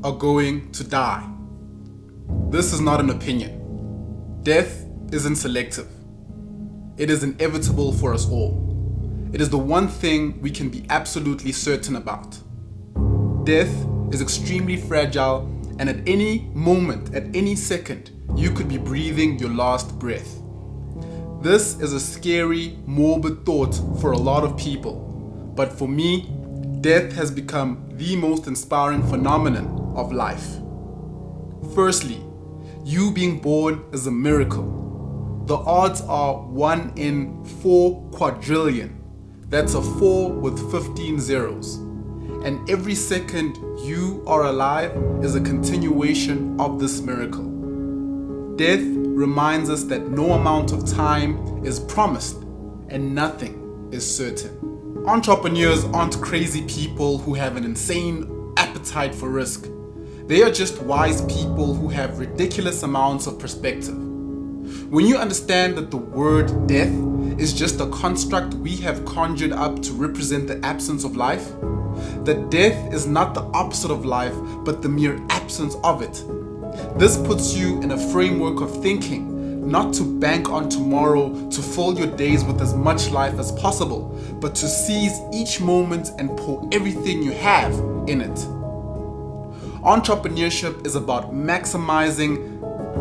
are going to die. This is not an opinion. Death isn't selective. It is inevitable for us all. It is the one thing we can be absolutely certain about. Death is extremely fragile, and at any moment, at any second, you could be breathing your last breath. This is a scary, morbid thought for a lot of people, but for me, death has become the most inspiring phenomenon of life. Firstly, you being born is a miracle. The odds are 1 in 4 quadrillion. That's a 4 with 15 zeros. And every second you are alive is a continuation of this miracle. Death reminds us that no amount of time is promised and nothing is certain. Entrepreneurs aren't crazy people who have an insane appetite for risk. They are just wise people who have ridiculous amounts of perspective. When you understand that the word death is just a construct we have conjured up to represent the absence of life, that death is not the opposite of life, but the mere absence of it. This puts you in a framework of thinking, not to bank on tomorrow to fill your days with as much life as possible, but to seize each moment and pour everything you have in it. Entrepreneurship is about maximizing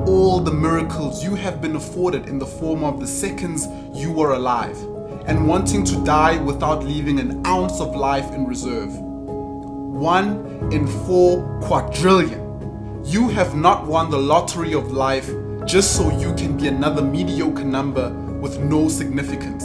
all the miracles you have been afforded in the form of the seconds you are alive, and wanting to die without leaving an ounce of life in reserve. 1 in 4 quadrillion. You have not won the lottery of life just so you can be another mediocre number with no significance.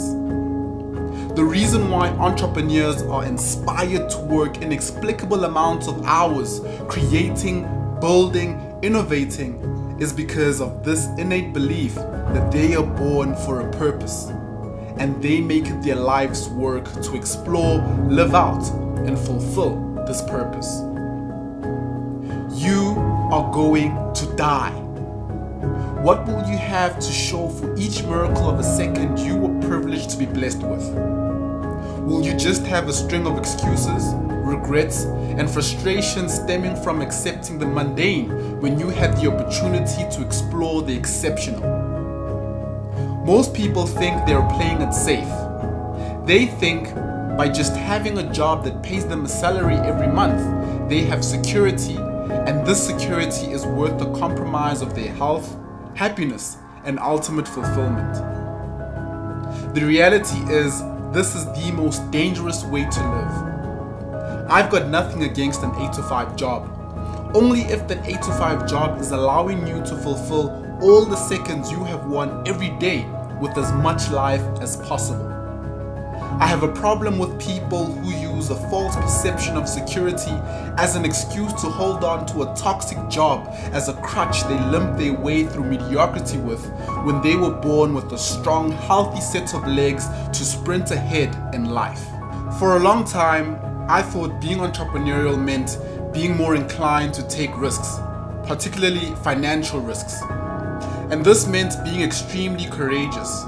The reason why entrepreneurs are inspired to work inexplicable amounts of hours creating, building, innovating is because of this innate belief that they are born for a purpose, and they make it their life's work to explore, live out, and fulfill this purpose. You are going to die. What will you have to show for each miracle of a second you were privileged to be blessed with? Will you just have a string of excuses, regrets, and frustrations stemming from accepting the mundane when you had the opportunity to explore the exceptional? Most people think they are playing it safe. They think by just having a job that pays them a salary every month, they have security, and this security is worth the compromise of their health, happiness, and ultimate fulfillment. The reality is, this is the most dangerous way to live. I've got nothing against an 8-to-5 job, only if that 8-to-5 job is allowing you to fulfill all the seconds you have won every day with as much life as possible. I have a problem with people who use a false perception of security as an excuse to hold on to a toxic job as a crutch they limp their way through mediocrity with when they were born with a strong, healthy set of legs to sprint ahead in life. For a long time, I thought being entrepreneurial meant being more inclined to take risks, particularly financial risks. And this meant being extremely courageous.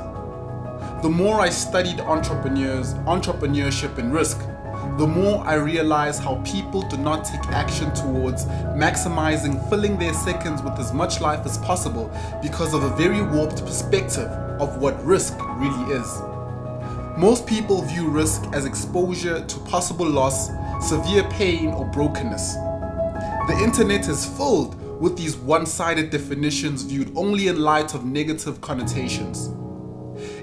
The more I studied entrepreneurship and risk, the more I realized how people do not take action towards maximizing filling their seconds with as much life as possible because of a very warped perspective of what risk really is. Most people view risk as exposure to possible loss, severe pain, or brokenness. The internet is filled with these one-sided definitions viewed only in light of negative connotations.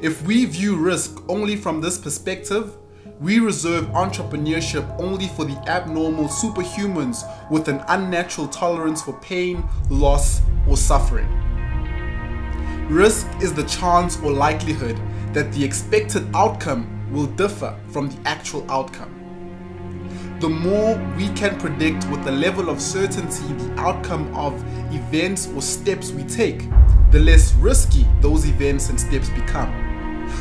If we view risk only from this perspective, we reserve entrepreneurship only for the abnormal superhumans with an unnatural tolerance for pain, loss, or suffering. Risk is the chance or likelihood that the expected outcome will differ from the actual outcome. The more we can predict with a level of certainty the outcome of events or steps we take, the less risky those events and steps become.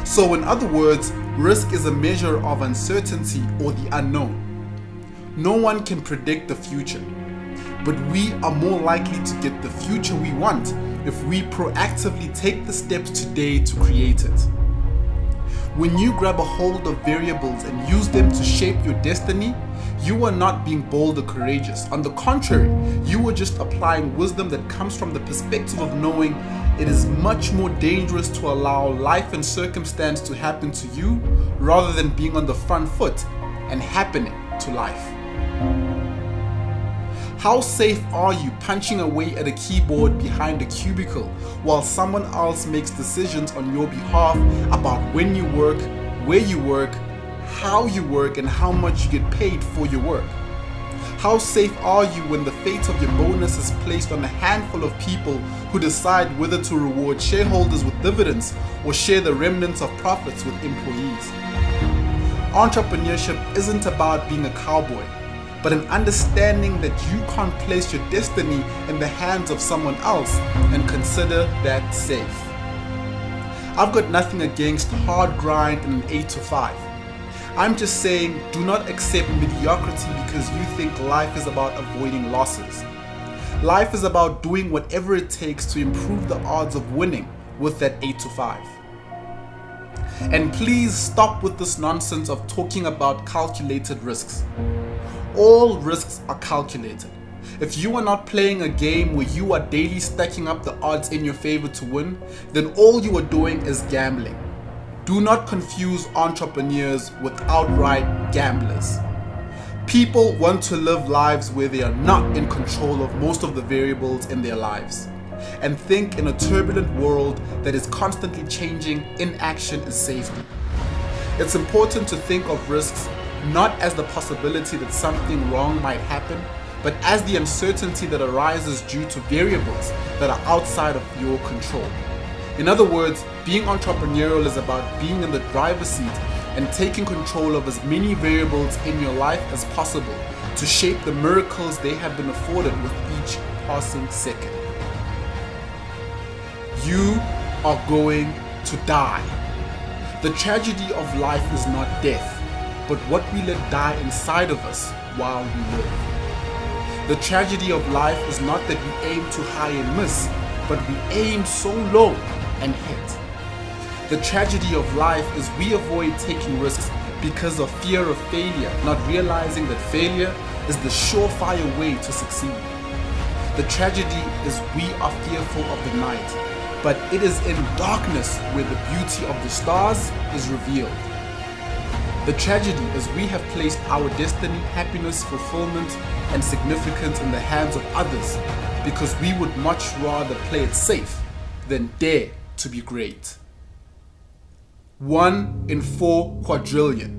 So in other words, risk is a measure of uncertainty or the unknown. No one can predict the future, but we are more likely to get the future we want if we proactively take the steps today to create it. When you grab a hold of variables and use them to shape your destiny, You are not being bold or courageous. On the contrary, you are just applying wisdom that comes from the perspective of knowing it is much more dangerous to allow life and circumstance to happen to you rather than being on the front foot and happening to life. How safe are you punching away at a keyboard behind a cubicle while someone else makes decisions on your behalf about when you work, where you work, how you work, and how much you get paid for your work? How safe are you when the fate of your bonus is placed on a handful of people who decide whether to reward shareholders with dividends or share the remnants of profits with employees? Entrepreneurship isn't about being a cowboy, but an understanding that you can't place your destiny in the hands of someone else and consider that safe. I've got nothing against hard grind and an 8 to 5. I'm just saying, do not accept mediocrity because you think life is about avoiding losses. Life is about doing whatever it takes to improve the odds of winning with that 8 to 5. And please stop with this nonsense of talking about calculated risks. All risks are calculated. If you are not playing a game where you are daily stacking up the odds in your favor to win, then all you are doing is gambling. Do not confuse entrepreneurs with outright gamblers. People want to live lives where they are not in control of most of the variables in their lives, and think in a turbulent world that is constantly changing, inaction is safety. It's important to think of risks not as the possibility that something wrong might happen, but as the uncertainty that arises due to variables that are outside of your control. In other words, being entrepreneurial is about being in the driver's seat and taking control of as many variables in your life as possible to shape the miracles they have been afforded with each passing second. You are going to die. The tragedy of life is not death, but what we let die inside of us while we live. The tragedy of life is not that we aim too high and miss, but we aim so low and hit. The tragedy of life is we avoid taking risks because of fear of failure, not realizing that failure is the surefire way to succeed. The tragedy is we are fearful of the night, but it is in darkness where the beauty of the stars is revealed. The tragedy is we have placed our destiny, happiness, fulfillment, and significance in the hands of others because we would much rather play it safe than dare to be great. 1 in 4 quadrillion.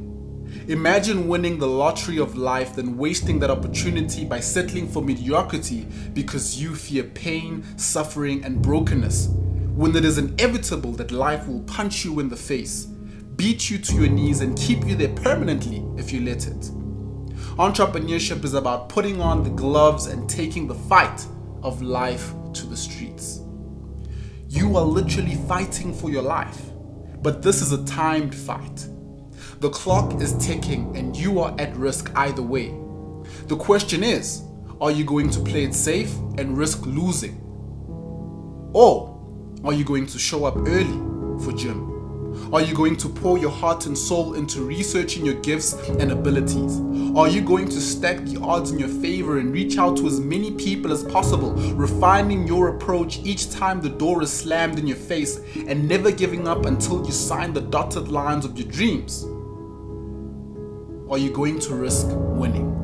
Imagine winning the lottery of life than wasting that opportunity by settling for mediocrity because you fear pain, suffering, and brokenness, when it is inevitable that life will punch you in the face, beat you to your knees, and keep you there permanently if you let it. Entrepreneurship is about putting on the gloves and taking the fight of life to the streets. You are literally fighting for your life, but this is a timed fight. The clock is ticking and you are at risk either way. The question is, are you going to play it safe and risk losing? Or are you going to show up early for gym? Are you going to pour your heart and soul into researching your gifts and abilities? Are you going to stack the odds in your favor and reach out to as many people as possible, refining your approach each time the door is slammed in your face and never giving up until you sign the dotted lines of your dreams? Are you going to risk winning?